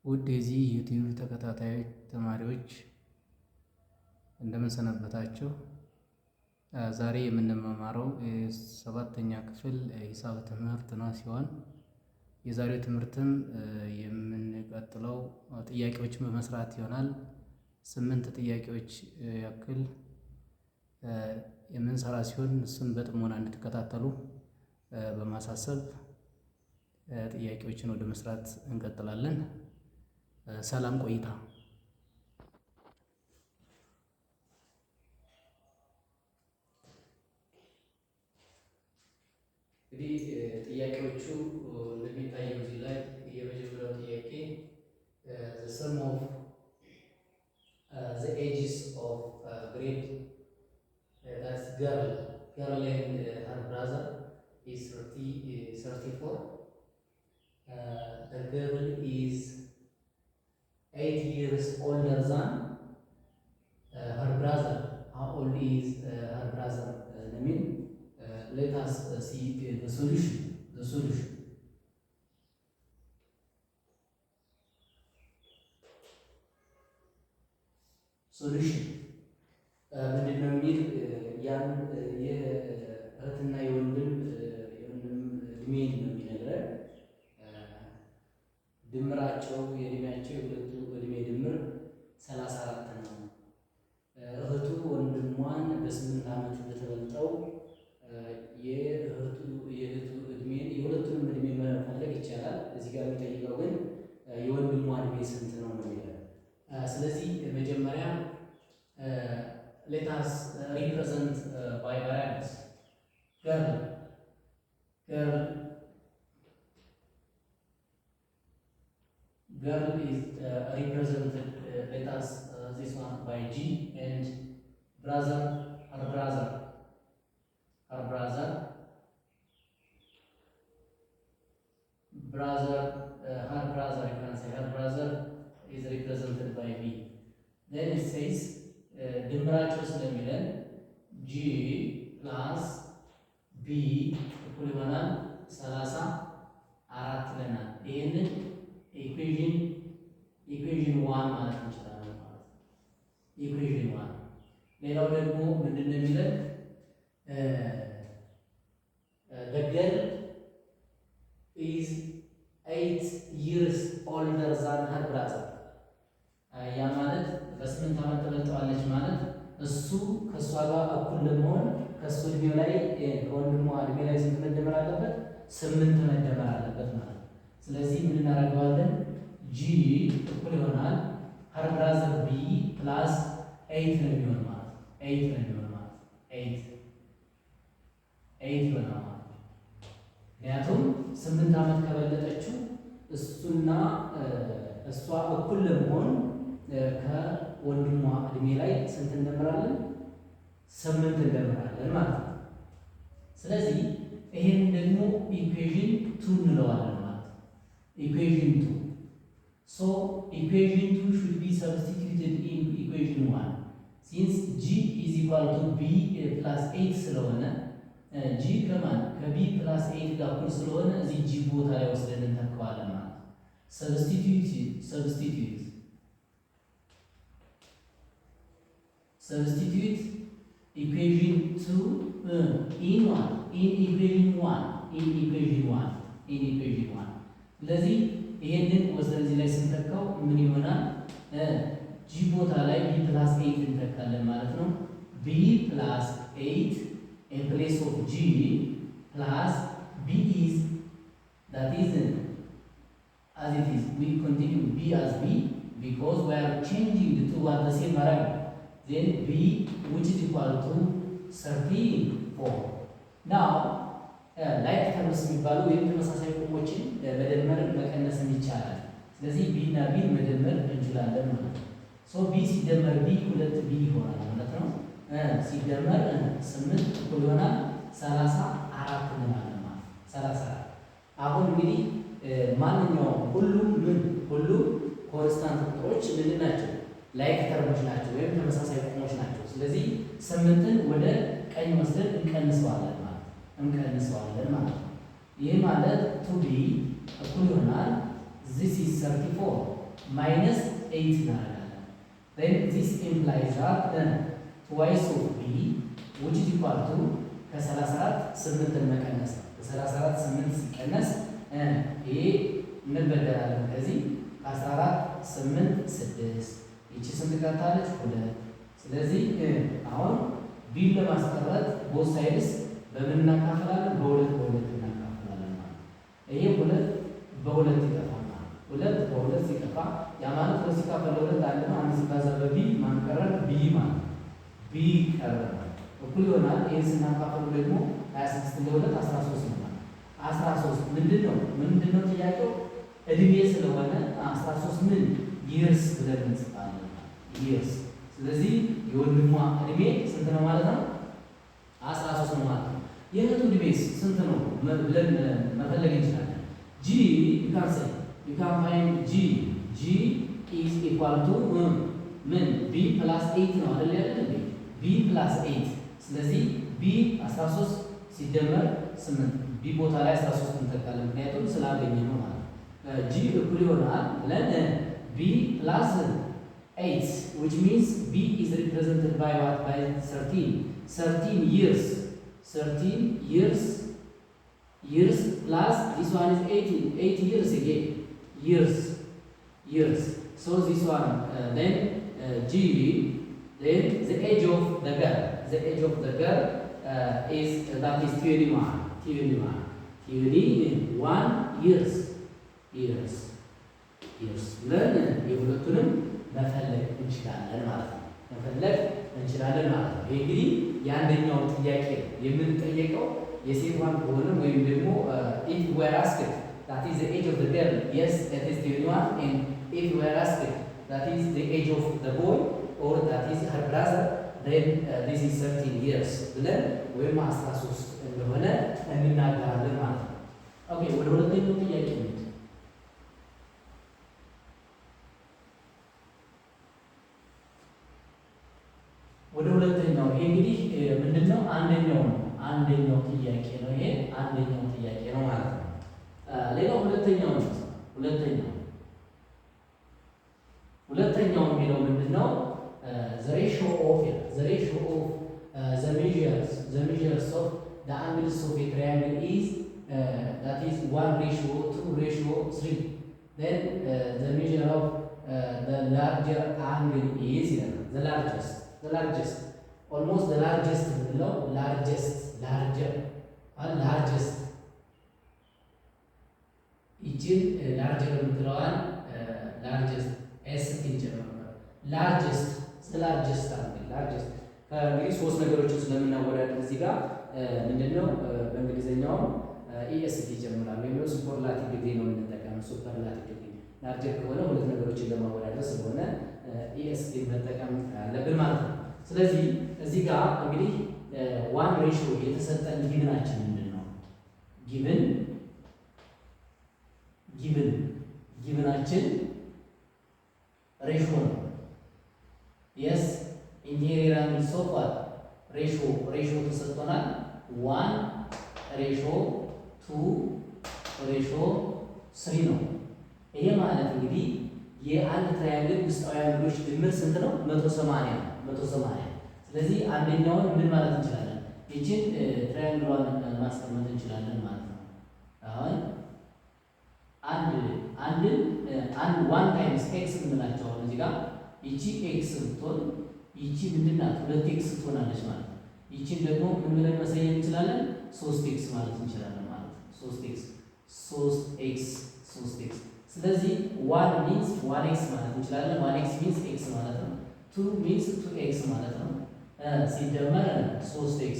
ውድ የዚህ ዩቲዩብ ተከታታይ ተማሪዎች እንደምን ሰነበታችሁ? ዛሬ የምንማማረው የሰባተኛ ክፍል ሂሳብ ትምህርት ነው ሲሆን የዛሬው ትምህርትም የምንቀጥለው ጥያቄዎችን በመስራት ይሆናል። 8 ጥያቄዎች ያክል የምንሰራ ሲሆን እሱን በጥሞና እንድትከታተሉ በማሳሰብ ጥያቄዎችን ወደ መስራት እንቀጥላለን። ሰላም ቆይታ። እንግዲህ ጥያቄዎቹ እንደሚታየው እዚህ ላይ የመጀመሪያው ጥያቄ the sum of the ages of grade that's girl and her brother is 34. The girl is 8 years older than her brother. How old is her brother? Let us see the solution. ምንድነው የሚል ያን የእህትና የወንድም እድሜን ነው የሚነግረን። ድምራቸው የእድሜያቸው የሁለቱ እድሜ ድምር 34 ነው። እህቱ ወንድሟን በ8 ዓመት ብትበልጠው የእህቱ እድሜን የሁለቱንም እድሜ መፈለግ ይቻላል። እዚህ ጋር የሚጠይቀው ግን የወንድሟ እድሜ ስንት ነው ነው የሚለው። ስለዚህ መጀመሪያ let us represent by variables. Girl is represented, let us this one by G, and brother, her brother, you can say her brother is represented by B. Then it says ድምራቸው ስለሚለን G plus B እኩል ይሆናል 34 ይለናል። ይሄንን ኢኩዌሽን 1 ማለት እንችላለን ማለት ነው። ኢኩዌሽን 1። ሌላው ደግሞ ምንድነው የሚለን the girl is 8 years older than her brother. ያ ማለት በ8 ዓመት ተበልጠዋለች ማለት እሱ ከእሷ ጋር እኩል ለመሆን ከእሱ እድሜው ላይ ከወንድሟ እድሜ ላይ ስንት መደመር አለበት? 8 መደመር አለበት ማለት ነው። ስለዚህ ምን እናደርገዋለን? G እኩል ይሆናል her brother B plus 8 ነው የሚሆን ማለት ነው። 8 ይሆናል ማለት ነው። ምክንያቱም 8 ዓመት ከበለጠችው እሱና እሷ እኩል ለመሆን ከወንድሟ እድሜ ላይ ስንት እንደምራለን? 8 እንደምራለን ማለት ነው። ስለዚህ ይሄን ደግሞ ኢኩዌሽን 2 እንለዋለን ማለት ነው። ኢኩዌሽን 2 so equation 2 should be substituted in equation 1 since G is equal to B plus 8 ስለሆነ G ከB plus 8 ጋር እኩል ስለሆነ እዚህ G ቦታ ላይ ወስደን እንተካዋለን ማለት ነው። Substitute equation 2 in equation 1. ስለዚህ ይሄንን ወስደን እዚህ ላይ ስንተካው ምን ይሆናል? G ቦታ ላይ B plus 8 እንተካለን ማለት ነው። B plus 8 in place of G plus B is that is as it is. We continue B as B because we are changing the two at the same variable. Then B which is equal to 34. Now ላይክ ተርምስ የሚባሉ ወይም ተመሳሳይ ቁጥሮችን መደመር መቀነስ ይቻላል። ስለዚህ B እና B መደመር እንችላለን ማለት ነው። ሶ B ሲደመር B 2B ይሆናል ማለት ነው። ሲደመር 8 እኩል ይሆናል 34 እንላለን ማለት ነው። 34 አሁን እንግዲህ ማንኛውም ሁሉም ኮንስታንት ቁጥሮች ምንድን ናቸው? ላይክ ተርሞች ናቸው ወይም ተመሳሳይ ቁጥሮች ናቸው። ስለዚህ 8ን ወደ ቀኝ ወስደን እንቀንሰዋለን ማለት ነው። ይህ ማለት 2B እኩል ይሆናል this is 34 ማይነስ 8 እናደርጋለን። then this implies that twice of b which is equal to ከ34 8ን መቀነስ ነው። ከ34 8 ሲቀነስ ይሄ እንበደራለን። ከዚህ 14 8 6 ይቺ ስንት ቀርታለች? 2። ስለዚህ አሁን ቢን ለማስቀረት ቦት ሳይድስ በምን እናካፍላለን? በሁለት እናካፍላለን ማለት ነው። ይሄ 2 በ2 ይጠፋል ማለት ነው። 2 በ2 ሲጠፋ ያ ማለት 2 ሲካፈል ለ2 አንድ ነው። አንድ ሲባዛ በቢ ማን ቀረ? ቢ ማለት ነው። ቢ ቀረ እኩል ይሆናል። ይሄን ስናካፍሉ ደግሞ 26 ለ2 13 ነው ማለት 13 ምንድነው ጥያቄው? እድሜ ስለሆነ 13 ምን ይርስ ብለን እንጽፋለን ይርስ። ስለዚህ የወንድሟ እድሜ ስንት ነው ማለት ነው? 13 ነው ማለት ነው። የእህቱ እድሜስ ስንት ነው ብለን መፈለግ እንችላለን። ጂ you can find g is equal to ምን b plus 8 ነው አይደል? b plus 8 ስለዚህ b 13 ሲደመር 8 b ቦታ ላይ 13 እንተካለን ምክንያቱም ስላገኘ ነው ማለት ነው። g እኩል ይሆናል ብለን b plus 8 which means b is represented by what? By 13 years plus this one is 8 years again years so this one then g then the age of the girl is that is 21 years ብለን የሁለቱንም መፈለግ እንችላለን ማለት ነው። ይሄ እንግዲህ የአንደኛው ጥያቄ የምንጠየቀው የሴቷን ከሆነ ወይም ደግሞ if we are asked that is the age of the girl, yes that is 21 and if we are asked that is the age of the boy or that is her brother then this is 13 years ብለን ወይም 13 እንደሆነ እንናገራለን ማለት ነው። ኦኬ ወደ ሁለተኛው ጥያቄ እንሂድ። ወደ ሁለተኛው ይሄ እንግዲህ ምንድነው? አንደኛው ጥያቄ ነው። ይሄ አንደኛው ጥያቄ ነው ማለት ነው። ሌላው ሁለተኛው የሚለው ምንድነው? the ratio of the measures of the angles of a triangle is that is 1:2:3 then the measure of the larger angle is the largest almost the largest below larger ይችን larger የምትለዋን largest s ትጨምራለህ largest ከእንግዲህ ሶስት ነገሮችን ስለምናወዳደር እዚህ ጋር ምንድነው በእንግሊዘኛው EST ይጨምራል ወይም ሱፐርላቲቭ ዲግሪ ነው የምንጠቀመው። ሱፐርላቲቭ ዲግሪ ላርጀር ከሆነ ሁለት ነገሮችን ለማወዳደር ስለሆነ EST መጠቀም አለብን ማለት ነው። ስለዚህ እዚህ ጋር እንግዲህ ዋን ሬሽዮ የተሰጠን ጊቭናችን ምንድነው? ጊቭናችን ሬሽዮ ነው። yes ኢንቴሪየር አንግል ኦፍ what ሬሽዮ ተሰጥቶናል 1:2:3 ነው። ይሄ ማለት እንግዲህ የአንድ ትራያንግል ውስጣዊ አንግሎች ድምር ስንት ነው? 180። ስለዚህ አንደኛውን ምን ማለት እንችላለን? ይችን ትራያንግሏን ማስቀመጥ እንችላለን ማለት ነው። አሁን አንድ ዋን ታይምስ ኤክስ እንላቸው አሁን እዚህ ጋር ይቺ ኤክስ ብትሆን ይቺ ምንድናት? 2x ትሆናለች ማለት ነው። ይቺን ደግሞ ምን ብለን መሰየም እንችላለን? 3x ማለት እንችላለን ማለት ነው። 3x ስለዚህ 1 means 1x ማለት እንችላለን። 1x means x ማለት ነው። 2 means 2x ማለት ነው። ሲደመር 3x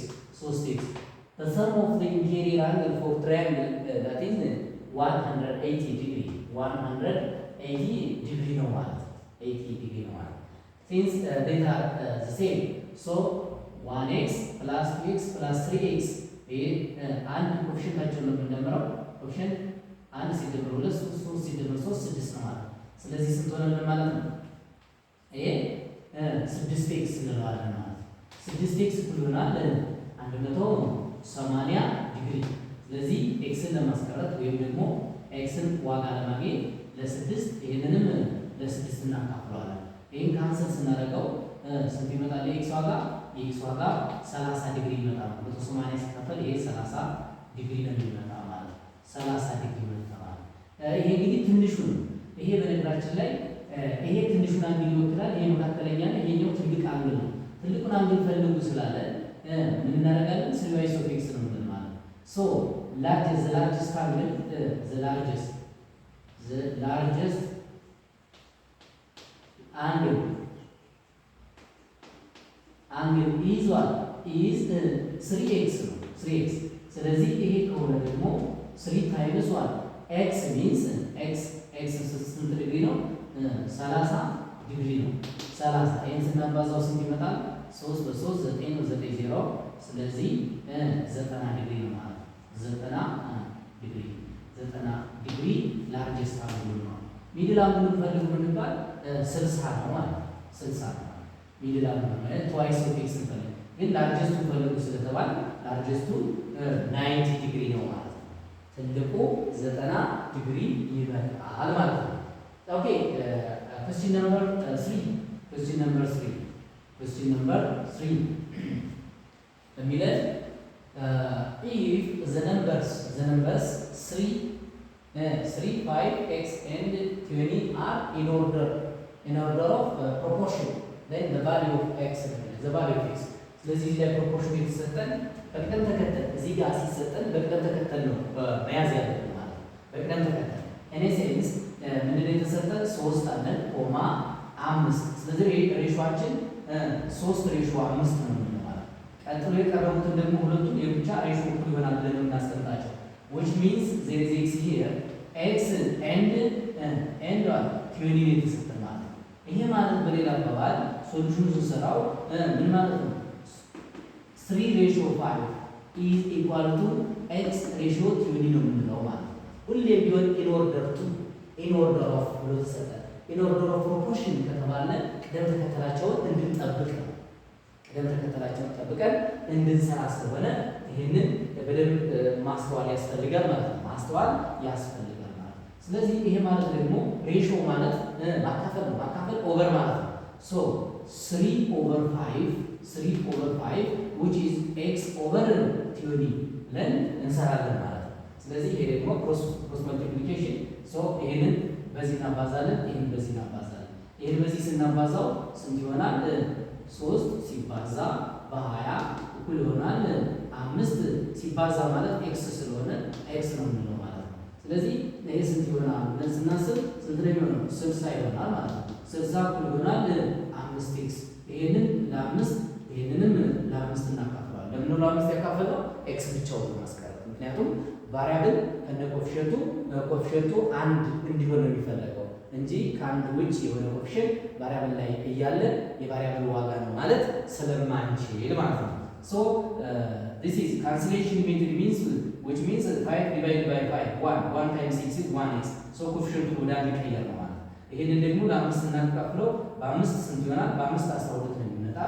the sum of the interior angle for triangle that is 180 degree ነው ማለት ነው። 80 degree ነው ማለት since they are the same so 1x plus 2x plus 3x አንድ ኮኤፊሺየንታቸውን ነው የምንደምረው። ኮኤፊሺየንት 1 ሲደመር 2 3 ሲደመር 3 6 ነው ማለት። ስለዚህ ስንት ሆነ ማለት ነው? ይሄ 6x እንለዋለን ማለት ነው። 6x እኩል ይሆናል 180 ዲግሪ። ስለዚህ ኤክስን ለማስቀረት ወይም ደግሞ ኤክስን ዋጋ ለማግኘት ለ6 ይሄንንም ለ6 እናካፍለዋለን። ይህን ካንሰል ስናደርገው ስንት ይመጣል? የኤክስ ዋጋ 30 ዲግሪ ይመጣል። 180 ሲካፈል ይሄ 30 ዲግሪ ነው የሚመጣ ማለት 30 ዲግሪ ነው ማለት። ይሄ እንግዲህ ትንሹ ነው። ይሄ በነገራችን ላይ ይሄ ትንሹን አንግል ይወክላል። ይሄ መካከለኛ ነው። ይሄኛው ትልቅ አንግል ነው። ትልቁን አንግል ፈልጉ ስላለ ምን እናደርጋለን? ስሪዋይስ ኦፍ ኤክስ ነው ማለት ነው። ሶ ላርጀስት አንግል ላርጀስት አንግል ኢዝ 3x ነው 3x። ስለዚህ ይሄ ከሆነ ደግሞ 3 ታይምስ 1 x ሚንስ x ስንት ዲግሪ ነው? 30 ዲግሪ ነው። 30 ይሄን ስናባዛው ስንት ይመጣል? 3 በ3 9 ነው 90። ስለዚህ 90 ዲግሪ ነው ማለት 90 ዲግሪ ላርጀስት አንግል ነው። ሚድል አንግል ፈልጉ ብንባል 60 ነው ማለት 60 ነው። ሚድል አንግል ማለት ትዋይስ ኦፍ ኤክስ እንፈልግ ግን ላርጀስቱ ፈልጉ ስለተባለ ላርጀስቱ 90 ዲግሪ ነው ማለት ነው። ትልቁ 90 ዲግሪ ይመጣል ማለት ነው። ኦኬ question number 3 የሚለን if the numbers 3, 5, x and 20 are in order of proportion, then the value of x. ስለዚህ እዚህ ላይ ፕሮፖርሽን የተሰጠን በቅደም ተከተል እዚህ ጋር ሲሰጠን በቅደም ተከተል ነው መያዝ ያለብን ማለት ነው። በቅደም ተከተል እኔ ሴንስ ምንድነው የተሰጠን 3 አለን ኮማ 5። ስለዚህ ሬሾአችን 3:5 ነው ማለት። ቀጥሎ የቀረቡትን ደግሞ ሁለቱም የብቻ ሬሾ እኩል ይሆናል ብለን ነው የምናስቀምጣቸው። which means there is x here x and 20 የተሰጠን ማለት ነው። ይሄ ማለት በሌላ አባባል ሶሉሽኑ ስንሰራው ምን ማለት ነው? 3:5 is equal to x ratio 20 ነው የምንለው ማለት ነው። ሁሌም ቢሆን in order of ብሎ ተሰጠን። in order of proportion ከተባለ ቅደም ተከተላቸውን እንድንጠብቅ ነው። ቅደም ተከተላቸውን ጠብቀን እንድንሰራ ስለሆነ ይህንን በደንብ ማስተዋል ያስፈልጋል ማለት ነው። ማስተዋል ያስፈልጋል ማለት ነው። ስለዚህ ይሄ ማለት ደግሞ ሬሾ ማለት ማካፈል ነው። ማካፈል ኦቨር ማለት ነው። ሶ 3/5 which is x over 20 ብለን እንሰራለን ማለት ነው። ስለዚህ ይሄ ደግሞ ክሮስ መልቲፕሊኬሽን ሶ ይሄንን በዚህ እናባዛለን፣ ይሄን በዚህ እናባዛለን። ይሄን በዚህ ስናባዛው ስንት ይሆናል? 3 ሲባዛ በ20 እኩል ይሆናል 5 ሲባዛ ማለት ኤክስ ስለሆነ ኤክስ ነው የምንለው ማለት ነው። ስለዚህ ይሄ ስንት ይሆናል ብለን ስናስብ ስንት ነው የሚሆነው? 60 ይሆናል ማለት ነው። 60 እኩል ይሆናል 5 ኤክስ። ይሄንን ለ5 ይሄንንም ለ5 እናካፍለዋለን። ለምን ነው ለ5 ያካፈለው? ኤክስ ብቻውን ማስቀረት። ምክንያቱም ቫሪያብል ከነ ኮኤፊሽንቱ አንድ እንዲሆን ነው የሚፈለገው እንጂ ከአንድ ውጭ የሆነ ኮኤፊሽንት ቫሪያብል ላይ እያለ የቫሪያብል ዋጋ ነው ማለት ስለማንችል ማለት ነው። ሶ this is cancellation method which means 5 divided by 5 1 times 6 is 1x so ኮኤፊሽንቱ ወደ አንድ ይቀየር ነው ማለት ነው። ይሄንን ደግሞ ለ5 እናካፍለው በ5 ስንት ይሆናል? በ5 12 ነው የሚመጣ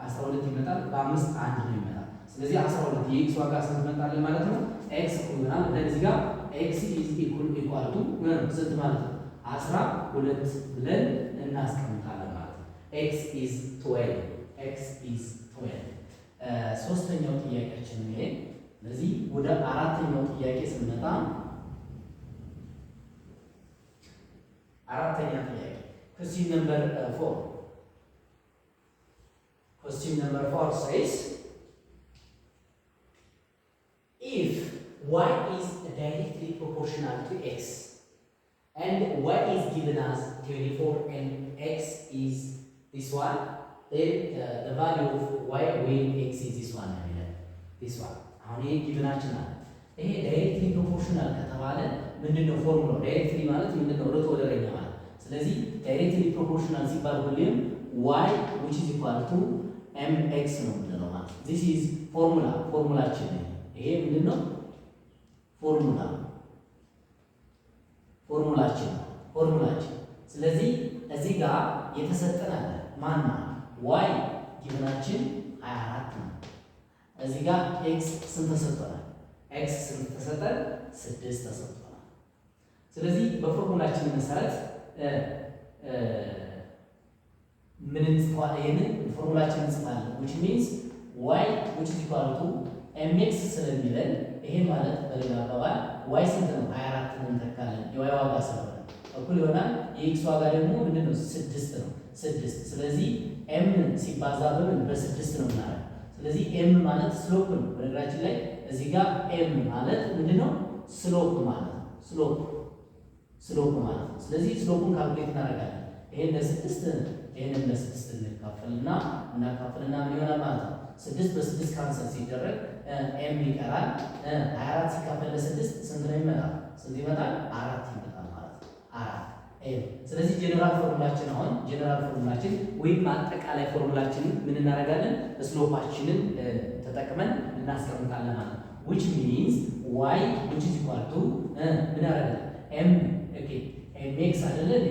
12 ይመጣል። በ5 1 ነው ይመጣል። ስለዚህ 12 የኤክስ ዋጋ ስንት መጣልን ማለት ነው? ኤክስ ይሆናል። ለዚህ ጋር ኤክስ ኢዝ ኢኳል ቱ ስንት ማለት ነው? 12 ብለን እናስቀምጣለን ማለት ነው። ኤክስ ኢዝ 12 ሶስተኛው ጥያቄያችን ይሄ። ስለዚህ ወደ አራተኛው ጥያቄ ስንመጣ አራተኛ ጥያቄ question number 4 says if y is directly proportional to x and y is given as 24 and x is this one, then the value of y when x is this one. አሁን ይሄ ጊቭናችን አለ። ይሄ ዳይሬክትሊ ፕሮፖርሽናል ከተባለ ምንድነው ፎርሙላው? ዳይሬክትሊ ማለት ምንድነው? ርቶ ወደረኛ ማለት። ስለዚህ ዳይሬክትሊ ፕሮፖርሽናል ሲባል ሁሌም y which is equal to mx ነው የምንለው ማለት። this is ፎርሙላችን ነው። ይሄ ምንድነው? ፎርሙላችን። ስለዚህ እዚህ ጋር የተሰጠን አለ ማን ነው? y ጊቭናችን 24 ነው። እዚህ ጋር x ስንት ተሰጥቷል? x ስንት ተሰጠን? 6 ተሰጥቷል። ስለዚህ በፎርሙላችን መሰረት ምን እንጽፋለን? ይሄንን ፎርሙላችን እንጽፋለን which means y which is equal to mx ስለሚለን ይሄ ማለት በሌላ አባባል y ስንት ነው? 24 እንተካለን የy ዋጋ ስለሆነ እኩል ይሆናል የx ዋጋ ደግሞ ምንድነው? 6 ነው። 6 ስለዚህ m ሲባዛ በምን በ6 ነው ማለት። ስለዚህ m ማለት ስሎፕ ነው። በነገራችን ላይ እዚህ ጋር m ማለት ምንድነው? ስሎፕ ማለት ነው። ስሎፕ ማለት ነው። ስለዚህ ስሎፑን ካልኩሌት እናደርጋለን። ይሄን ለ6 ይሄንን ለ6 እንካፈልና ምን ይሆናል ማለት ነው? 6 በ6 ካንሰል ሲደረግ m ይቀራል። 24 ሲካፈል ለ6 ስንት ነው ይመጣል? ስንት ይመጣል? 4 ይመጣል ማለት ነው። 4 m። ስለዚህ ጀነራል ፎርሙላችን ወይም አጠቃላይ ፎርሙላችንን ምን እናደርጋለን? ስሎፓችንን ተጠቅመን እናስቀምጣለን ማለት ነው። which means y which is equal to ምን ያደርጋል? m okay mx አይደለ እንዴ?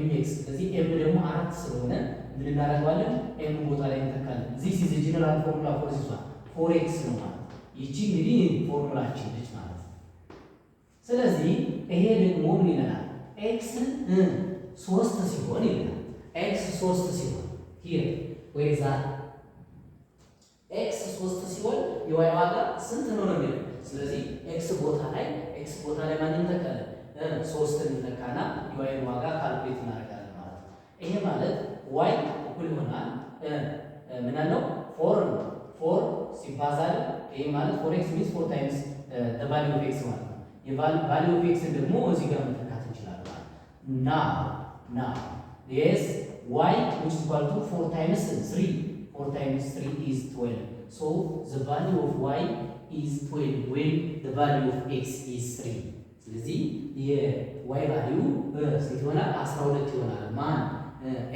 mx። ስለዚህ m ደግሞ 4 ስለሆነ ምን እናደርጋለን? m ቦታ ላይ እንተካለን። this is a general formula for this one for x ነው ማለት ነው። ይቺ እንግዲህ ፎርሙላችን ነች ማለት ነው። ስለዚህ ይሄ ደግሞ ምን ይለናል? x 3 ሲሆን ይላል። x 3 ሲሆን here where is that x 3 ሲሆን የy ዋጋ ስንት ነው ነው የሚለው። ስለዚህ x ቦታ ላይ ማን እንተካለን? 3 እንተካና የy ዋጋ ካልኩሌት እናደርጋለን ማለት ነው። ይሄ ማለት y እኩል ይሆናል ምን አለው? 4 ሲባዛ ይሄ ማለት 4x means 4 times the value of x ማለት ነው። የvalue of x ደግሞ እዚህ ጋር መተካት እንችላለን ማለት now yes y which is equal to 4 times 3 is 12. so the value of y is 12 when the value of x is 3. ስለዚህ የy value ስንት ይሆናል? 12 ይሆናል። ማን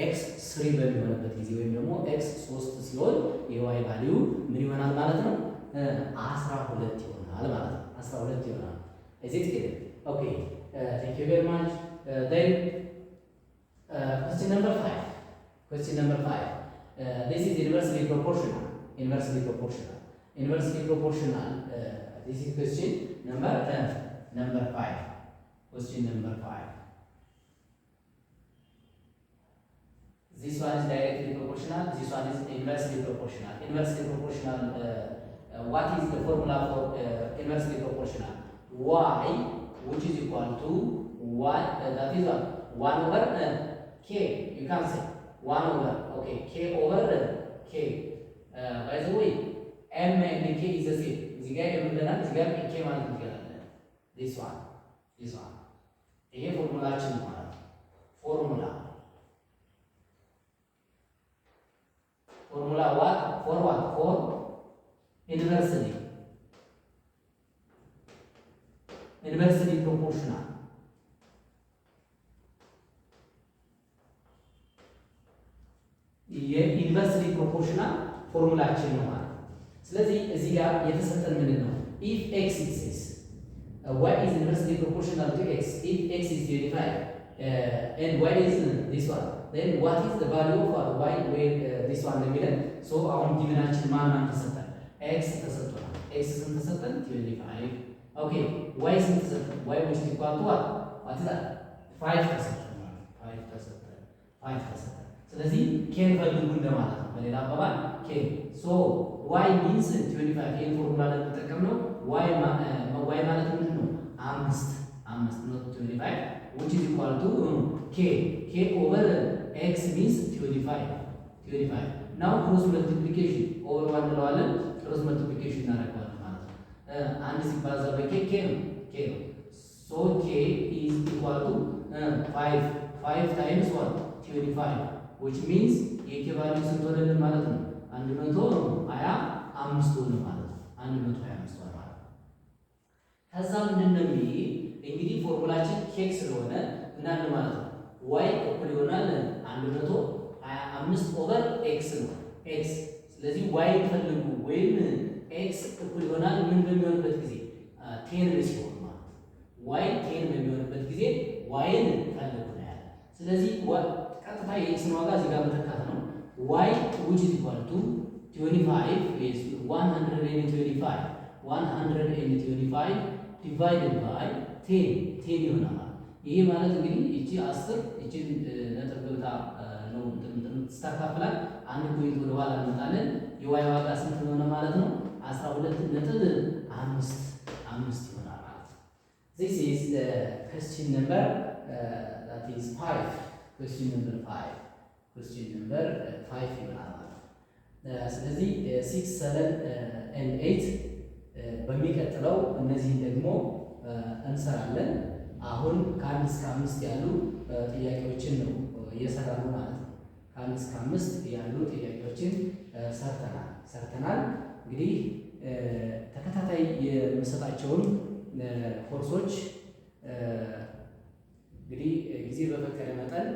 x 3 በሚሆንበት ጊዜ ወይም ደግሞ x 3 ሲሆን የy value ምን ይሆናል ማለት ነው? 12 ይሆናል ማለት ነው። 12 ይሆናል። is it clear? okay thank you very much. then question number 5 this is inversely proportional. This is question number 5. Question number 5. This one is directly proportional. This one is inversely proportional. What is the formula for inversely proportional? Y which is equal to y that is 1 over k. You can say 1 over k over k. By the way, m and k is the same. This guy m ብለናል። እዚህ ጋር k ማለት እንችላለን። this one ይሄ ፎርሙላችን ማለት ነው። ፎርሙላ what for inversely proportional. የኢንቨርስሊ ፕሮፖርሽናል ፎርሙላችን ነው ማለት ነው። ስለዚህ እዚህ ጋር የተሰጠን ምንድን ነው? if x exists y is inversely proportional to x. if x is 25 and y is this one, then what is the value of y where this one የሚለን so አሁን ጊቭናችን ማን ተሰጠን? x ተሰጥቷል። x ስንት ተሰጠን? 25 okay y ስንት ተሰጠን? y which is equal to what is that 5 ተሰጠን። ስለዚህ ኬን ፈልጉ እንደማለት ነው። በሌላ አባባል ኬን ሶ y means 25 ይሄን ፎርሙላ ለተጠቀምነው y ማለት ምንድን ነው? 5 not 25 which is equal to k over x means 25 now cross multiplication over 1 እንለዋለን። cross multiplication እናደርገዋለን ማለት ነው። አንድ ሲባዛ በk k ነው so k is equal to 5 times 1 25 which means የk value ስንት ሆነልን ማለት ነው? 125 ሆነ ማለት ነው። 125 ሆነ ማለት ነው። ከዛ ምንድነው እንግዲህ ፎርሙላችን ኬክ ስለሆነ እናን ማለት ነው y እኩል ይሆናል 125 ኦቨር x ነው x። ስለዚህ y ፈልጉ ወይም x እኩል ይሆናል ምን በሚሆንበት ጊዜ 10 ሲሆን ማለት ነው። y 10 በሚሆንበት ጊዜ y-ን ፈልጉ ነው ያለ። ስለዚህ ቀጥታ የኤክስን ዋጋ እዚህ ጋር መተካት ነው። y which is equal to 25 is 125 divided by 10 ይሆናል። ይሄ ማለት እንግዲህ እቺ 10 እቺን ነጥብ ገብታ ነው ተስተካክላል። አንድ ፖይንት ወደ ኋላ እንመጣለን። የዋይ ዋጋ ስንት ሆነ ማለት ነው? 12.5 ይሆናል ማለት ነው። This is the question number that is 5 question number 5 ይሆናል ማለት ነው። ስለዚህ 6 7 and 8 በሚቀጥለው እነዚህን ደግሞ እንሰራለን። አሁን ከ1 እስከ 5 ያሉ ጥያቄዎችን ነው እየሰራን ማለት ነው። ከ1 እስከ 5 ያሉ ጥያቄዎችን ሰርተናል። እንግዲህ ተከታታይ የምሰጣቸውን ኮርሶች እንግዲህ ጊዜ በፈቀደ መጠን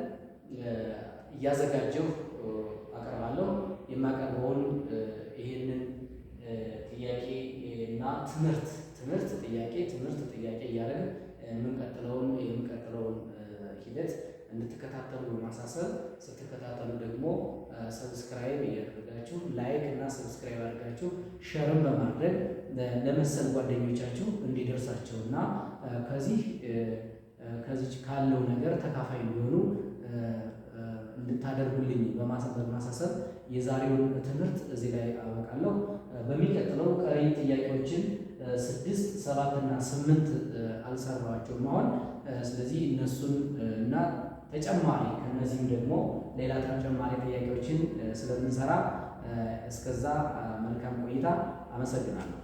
እያዘጋጀሁ አቀርባለሁ። የማቀርበውን ይሄንን ጥያቄ እና ትምህርት ጥያቄ እያደረግን የምንቀጥለውን ሂደት እንድትከታተሉ በማሳሰብ ስትከታተሉ ደግሞ ሰብስክራይብ እያደረጋችሁ ላይክ እና ሰብስክራይብ አድርጋችሁ ሸርም በማድረግ ለመሰል ጓደኞቻችሁ እንዲደርሳቸው እና ከዚህ ካለው ነገር ተካፋይ እንዲሆኑ እንድታደርጉልኝ በማሳሰብ የዛሬውን ትምህርት እዚህ ላይ አበቃለሁ። በሚቀጥለው ቀሪ ጥያቄዎችን 6 7 እና 8 አልሰራኋቸውም አሁን። ስለዚህ እነሱን እና ተጨማሪ ከነዚህም ደግሞ ሌላ ተጨማሪ ጥያቄዎችን ስለምንሰራ እስከዛ መልካም ቆይታ። አመሰግናለሁ።